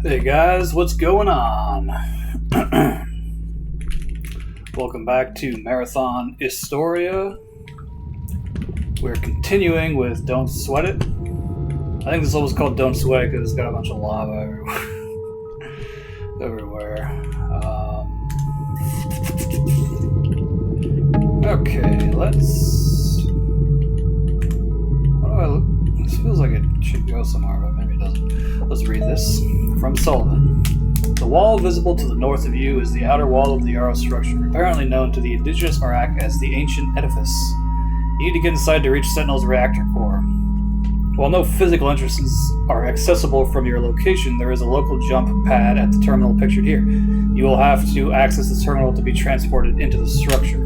Hey guys, what's going on? Welcome back to Marathon ISTORIA. We're continuing with Don't Sweat It. I think this level is called Don't Sweat It because it's got a bunch of lava everywhere. Okay, let's... This feels like it should go somewhere, but maybe it doesn't. Let's read this. From Sullivan. The wall visible to the north of you is the outer wall of the Yarrow structure, apparently known to the indigenous Iraq as the Ancient Edifice. You need to get inside to reach Sentinel's reactor core. While no physical entrances are accessible from your location, there is a local jump pad at the terminal pictured here. You will have to access the terminal to be transported into the structure.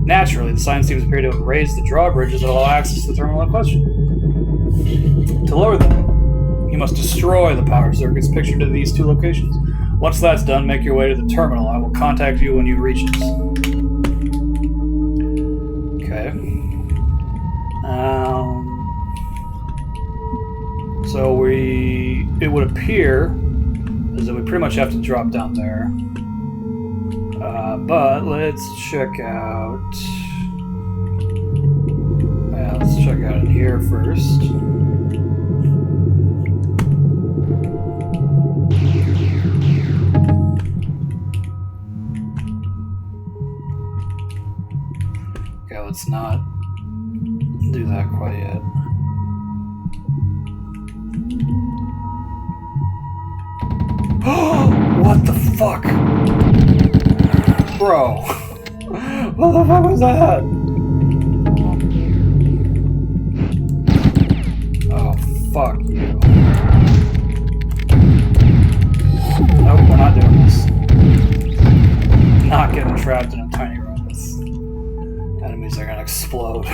Naturally, the science teams appear to have raised the drawbridges that allow access to the terminal in question. To lower them, you must destroy the power circuits pictured to these two locations. Once that's done, make your way to the terminal. I will contact you when you reach it. Okay. So it would appear as though we pretty much have to drop down there. But let's check out... Yeah, let's check out in here first. Okay, let's not do that quite yet. What the fuck? Bro. What the fuck was that? Oh, fuck you. Nope, we're not doing this. Not getting trapped in a tiny room with enemies that are gonna explode.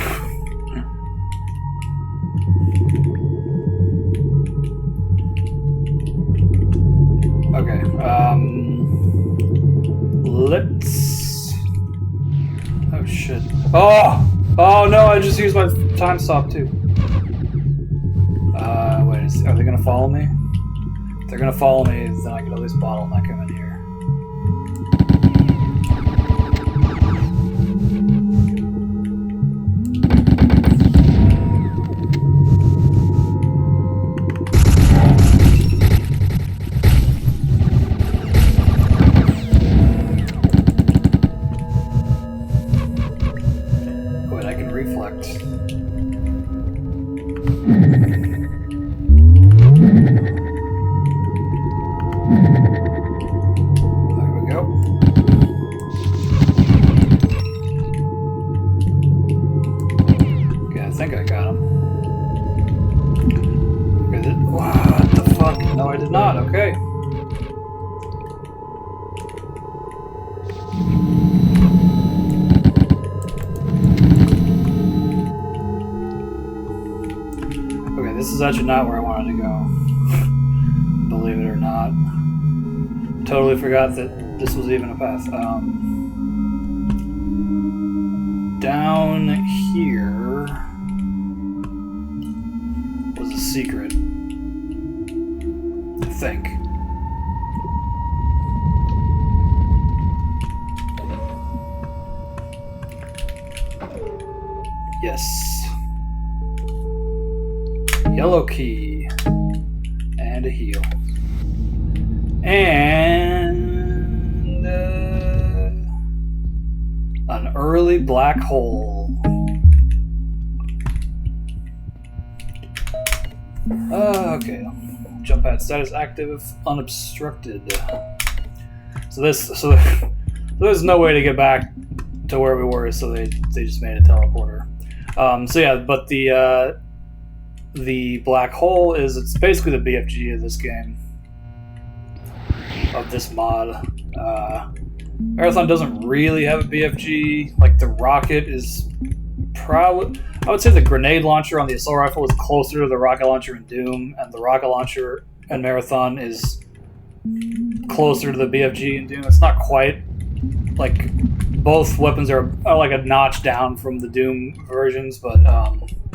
Okay, let's... Oh shit. Oh no, I just used my time stop too. Wait, are they gonna follow me? If they're gonna follow me, then I can at least bottleneck them in here. Wait, I can reflect. There we go. Okay, I think I got him. Okay, what the fuck? No, I did not. Okay. Okay, this is actually not where I wanted to go. Believe it or not. Totally forgot that this was even a path. Down here was a secret. I think. Yes. Yellow key. And a heal. And... an early black hole. Okay. Jump pad status active, unobstructed. So there's no way to get back to where we were, so they just made a teleporter. So yeah, but the black hole it's basically the BFG of this game, of this mod. Marathon doesn't really have a BFG. Like, the rocket is probably... I would say the grenade launcher on the assault rifle is closer to the rocket launcher in Doom, and the rocket launcher in Marathon is closer to the BFG in Doom. It's not quite... Like, both weapons are like a notch down from the Doom versions, but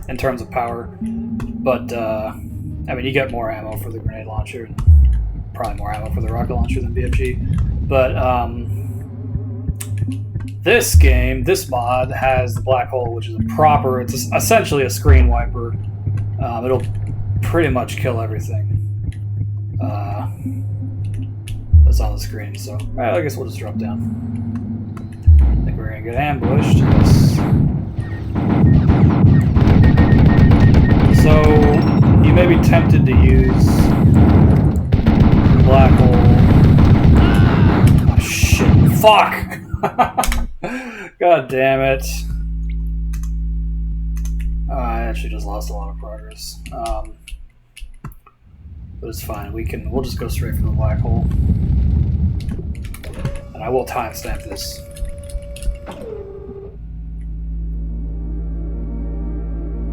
in terms of power. But I mean, you get more ammo for the grenade launcher, and probably more ammo for the rocket launcher than BFG. But this game, this mod, has the black hole, which is it's essentially a screen wiper. It'll pretty much kill everything that's on the screen. So, I guess we'll just drop down. I think we're gonna get ambushed. Yes. So, you may be tempted to use the black hole. Oh, shit. Fuck! God damn it. I actually just lost a lot of progress. But it's fine. We'll just go straight for the black hole. And I will timestamp this.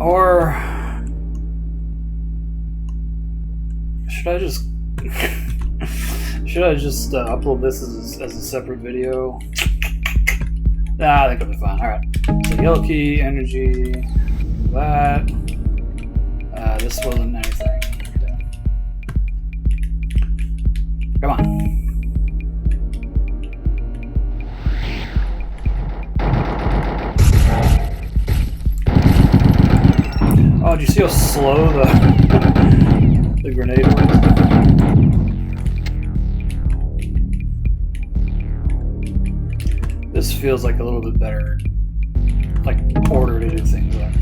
Or should I just upload this as a separate video? Nah, I think it'll be fine. Alright. So yellow key, energy, that. This wasn't anything. Okay. Come on. Oh, did you see how slow the grenade was? This feels like a little bit better, like, order to do things in.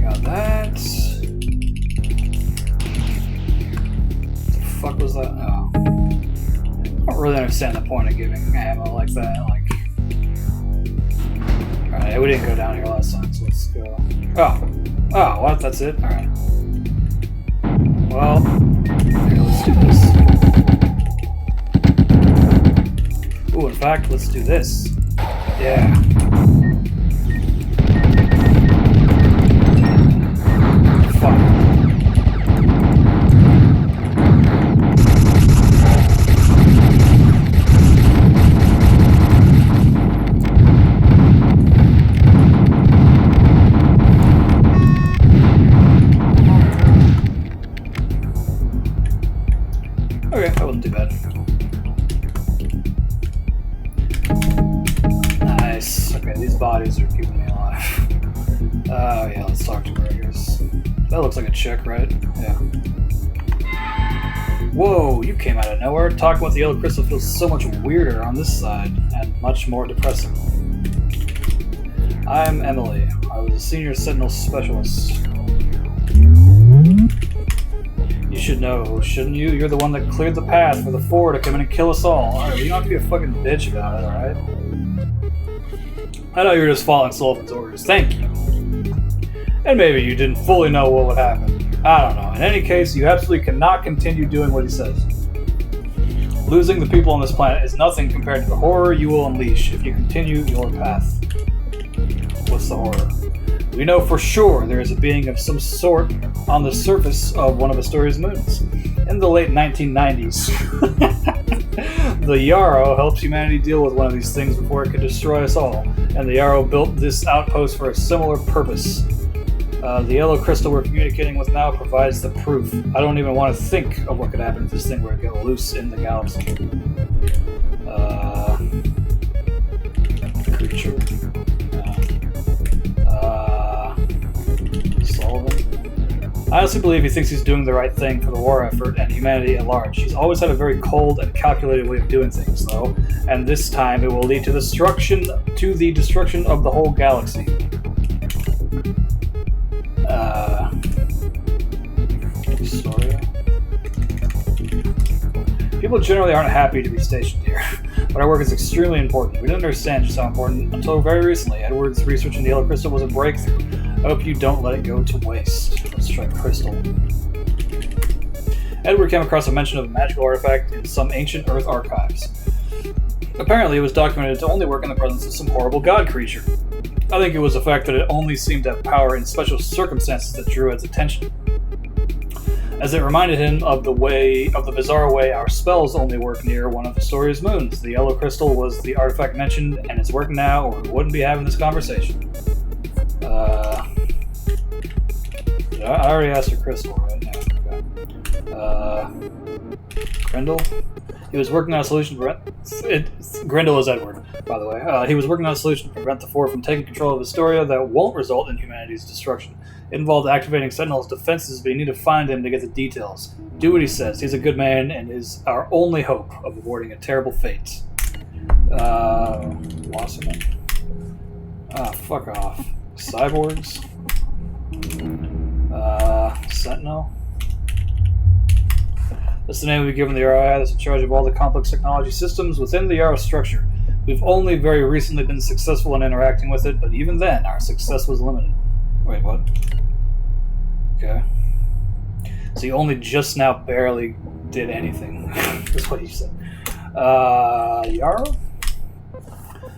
Got that. What the fuck was that? Oh. I don't really understand the point of giving ammo like that. Like, alright, we didn't go down here last time, so let's go. Oh, what? That's it? Alright. Well, here, let's do this. Ooh, in fact, let's do this. Yeah. Fuck. Okay, that wasn't too bad. Nice. Okay, these bodies are keeping me alive. Oh yeah, let's talk to her, I guess. That looks like a chick, right? Yeah. Whoa, you came out of nowhere. Talking about the yellow crystal feels so much weirder on this side, and much more depressing. I'm Emily. I was a senior Sentinel specialist. You should know, shouldn't you? You're the one that cleared the path for the Four to come in and kill us all. Alright, you don't have to be a fucking bitch about it, alright? I know you were just following Sullivan's orders. Thank you. And maybe you didn't fully know what would happen. I don't know. In any case, you absolutely cannot continue doing what he says. Losing the people on this planet is nothing compared to the horror you will unleash if you continue your path. What's the horror? We know for sure there is a being of some sort on the surface of one of Astoria's moons. In the late 1990s, the Yarrow helped humanity deal with one of these things before it could destroy us all, and the Yarrow built this outpost for a similar purpose. The yellow crystal we're communicating with now provides the proof. I don't even want to think of what could happen if this thing were to get loose in the galaxy. Creature. Sullivan. I honestly believe he thinks he's doing the right thing for the war effort and humanity at large. He's always had a very cold and calculated way of doing things, though, and this time it will lead to the destruction of the whole galaxy. ISTORIA. People generally aren't happy to be stationed here, but our work is extremely important. We didn't understand just how important until very recently. Edward's research in the yellow crystal was a breakthrough. I hope you don't let it go to waste. Let's try crystal. Edward came across a mention of a magical artifact in some ancient Earth archives. Apparently, it was documented to only work in the presence of some horrible god creature. I think it was the fact that it only seemed to have power in special circumstances that drew his attention, as it reminded him of the bizarre way our spells only work near one of Astoria's moons. The yellow crystal was the artifact mentioned, and it's working now, or we wouldn't be having this conversation. I already asked for Crystal right now. Okay. Grendel? He was working on a solution to prevent... Grendel is Edward, by the way. He was working on a solution to prevent the Four from taking control of Astoria that won't result in humanity's destruction. It involved activating Sentinel's defenses, but you need to find him to get the details. Do what he says. He's a good man and is our only hope of avoiding a terrible fate. Wasserman. Fuck off. Cyborgs. Sentinel. That's the name we've given the RI that's in charge of all the complex technology systems within the Yarrow structure. We've only very recently been successful in interacting with it, but even then, our success was limited. Wait, what? Okay. So you only just now barely did anything. That's what you said. Yarrow?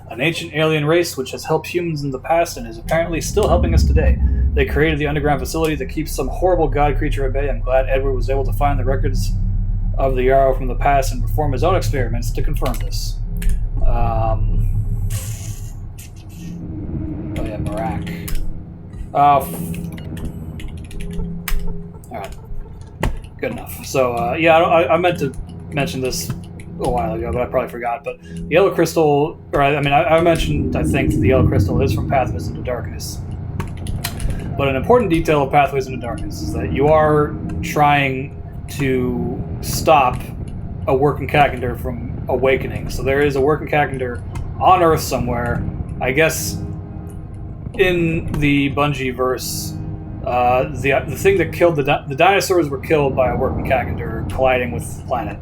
An ancient alien race which has helped humans in the past and is apparently still helping us today. They created the underground facility that keeps some horrible god creature at bay. I'm glad Edward was able to find the records of the Yarrow from the past and perform his own experiments to confirm this. Oh yeah, Marak. Alright. Good enough. So, yeah, I meant to mention this a while ago, but I probably forgot. But the Yellow Crystal, or I mentioned, I think, the Yellow Crystal is from Pathways into Darkness. But an important detail of Pathways into Darkness is that you are trying to stop a working Caconder from awakening. So there is a working Caconder on Earth somewhere. I guess in the Bungie verse, the thing that killed the dinosaurs were killed by a working Caconder colliding with the planet,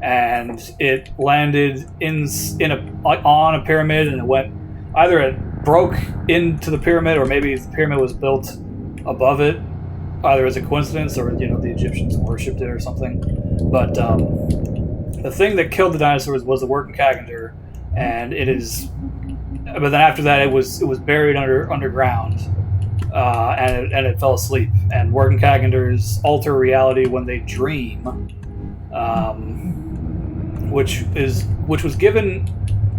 and it landed on a pyramid, and it went either it broke into the pyramid, or maybe the pyramid was built above it, either as a coincidence or the Egyptians worshipped it or something. But the thing that killed the dinosaurs was the working Caconder, and it is. But then after that, it was buried underground, and it fell asleep. And working Caconders alter reality when they dream, which was given.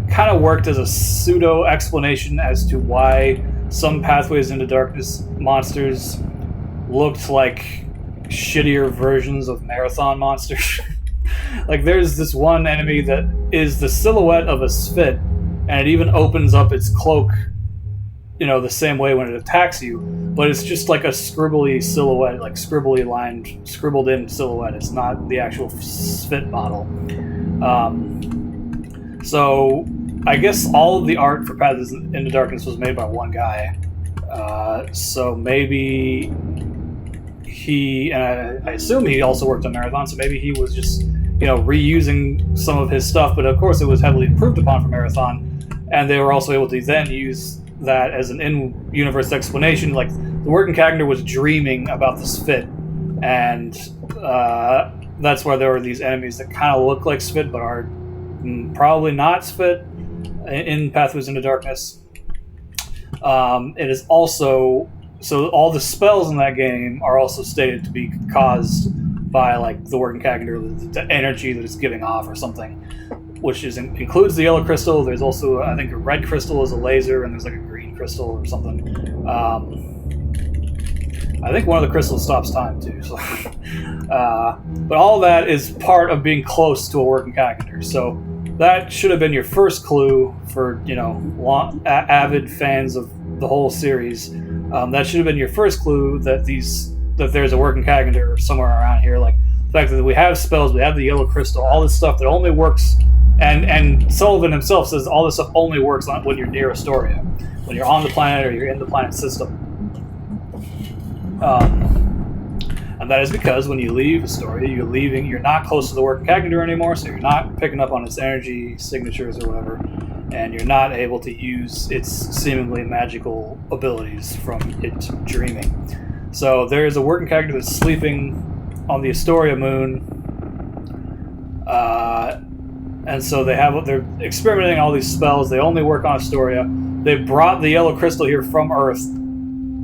Kind of worked as a pseudo explanation as to why some Pathways into Darkness monsters looked like shittier versions of Marathon monsters. Like there's this one enemy that is the silhouette of a spit, and it even opens up its cloak, the same way when it attacks you, but it's just like a scribbly silhouette, like scribbled in silhouette. It's not the actual spit model. So I guess all of the art for Paths into Darkness was made by one guy. So maybe he, and I assume he also worked on Marathon, so maybe he was just, reusing some of his stuff, but of course it was heavily improved upon for Marathon, and they were also able to then use that as an in-universe explanation. Like, the working Caconder was dreaming about the Spit, and that's why there were these enemies that kind of look like Spit, but are probably not Spit in Pathways into Darkness. It is also... So all the spells in that game are also stated to be caused by, like, the working Caconder, the energy that it's giving off or something, which includes the yellow crystal. There's also, I think, a red crystal is a laser, and there's like a green crystal or something. I think one of the crystals stops time too. So, but all that is part of being close to a working Caconder. So that should have been your first clue for avid fans of the whole series. That should have been your first clue that there's a working Caconder somewhere around here. Like the fact that we have spells, we have the yellow crystal, all this stuff that only works. And Sullivan himself says all this stuff only works when you're near Astoria, when you're on the planet or you're in the planet system. And that is because when you leave Astoria, you're not close to the working Caconder anymore, so you're not picking up on its energy signatures or whatever, and you're not able to use its seemingly magical abilities from it dreaming. So there is a working Caconder that's sleeping on the Astoria moon, and so they're experimenting all these spells. They only work on Astoria, they brought the yellow crystal here from Earth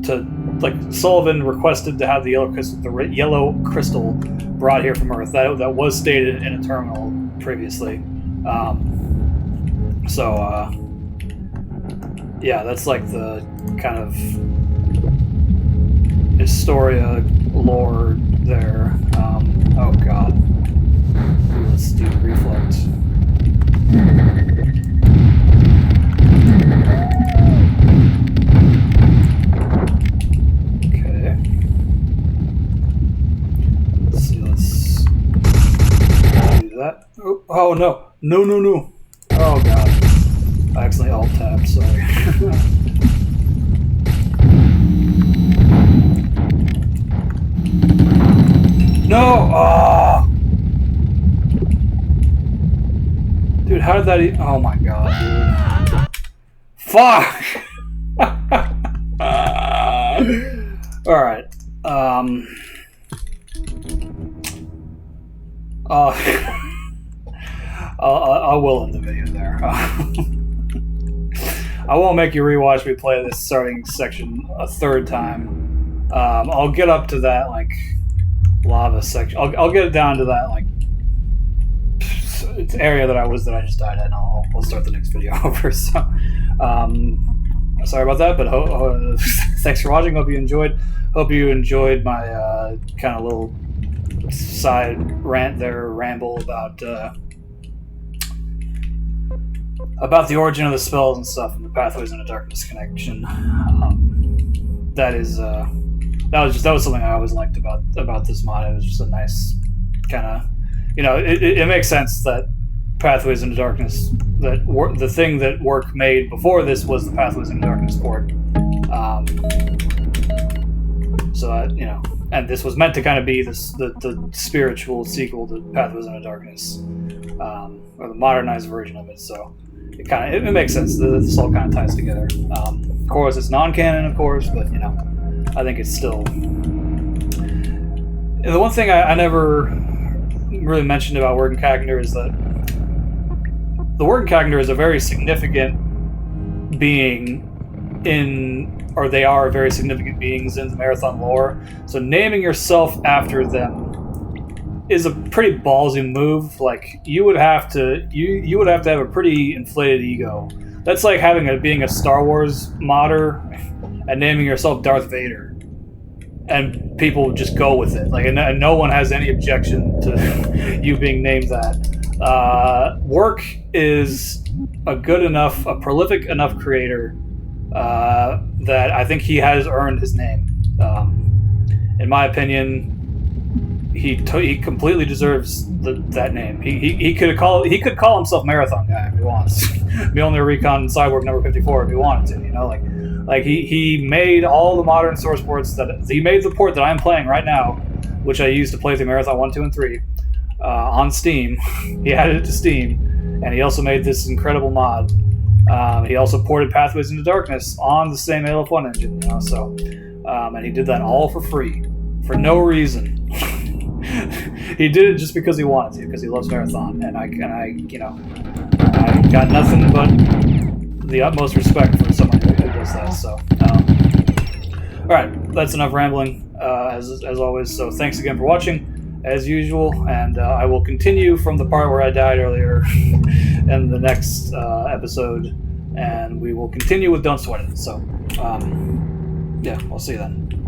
to, like, Sullivan requested to have the yellow crystal brought here from Earth. That was stated in a terminal previously. Yeah, that's like the kind of Historia lore there. Oh god. Let's do reflect. Okay. Let's see, let's do that. Oh no. No. Oh god. I accidentally alt-tabbed, sorry. No! Oh! Dude, how did that oh my god, dude. Fuck! Alright. I will end the video there. I won't make you rewatch me play this starting section a third time. I'll get up to that, like, lava section. I'll get it down to that, like, area that I just died at, and I'll start the next video over. So, sorry about that, but thanks for watching. Hope you enjoyed. Hope you enjoyed my kind of little side rant there, ramble about the origin of the spells and stuff, and the Pathways into Darkness connection. That was something I always liked about this mod. It was just a nice kind of, it makes sense that Pathways into Darkness, the thing that Work made before this was the Pathways into Darkness port. So that, and this was meant to kind of be the spiritual sequel to Pathways into Darkness, or the modernized version of it. So it makes sense that this all kind of ties together. Of course, it's non-canon, of course, but I think it's still. The one thing I never really mentioned about Worgen Cagner is that the Worgen Cagner is a very significant being or they are very significant beings in the Marathon lore. So naming yourself after them is a pretty ballsy move. Like, you would have to have a pretty inflated ego. That's like being a Star Wars modder and naming yourself Darth Vader, and people just go with it. Like, and no one has any objection to you being named that. Work is a prolific enough creator that I think he has earned his name. In my opinion, he completely deserves that name. He could call himself Marathon Guy if he wants. Mjolnir Recon Cyborg number 54 if he wanted to. Like he made all the modern source ports he made the port that I'm playing right now, which I used to play through Marathon 1, 2, and 3 on Steam. He added it to Steam, and he also made this incredible mod. He also ported Pathways into Darkness on the same ALF1 engine, and he did that all for free, for no reason. He did it just because he wanted to, because he loves Marathon, and I got nothing but the utmost respect for someone who does that. So, all right, that's enough rambling, as always. So, thanks again for watching, as usual, and I will continue from the part where I died earlier in the next episode, and we will continue with Don't Sweat It. So, yeah, I'll see you then.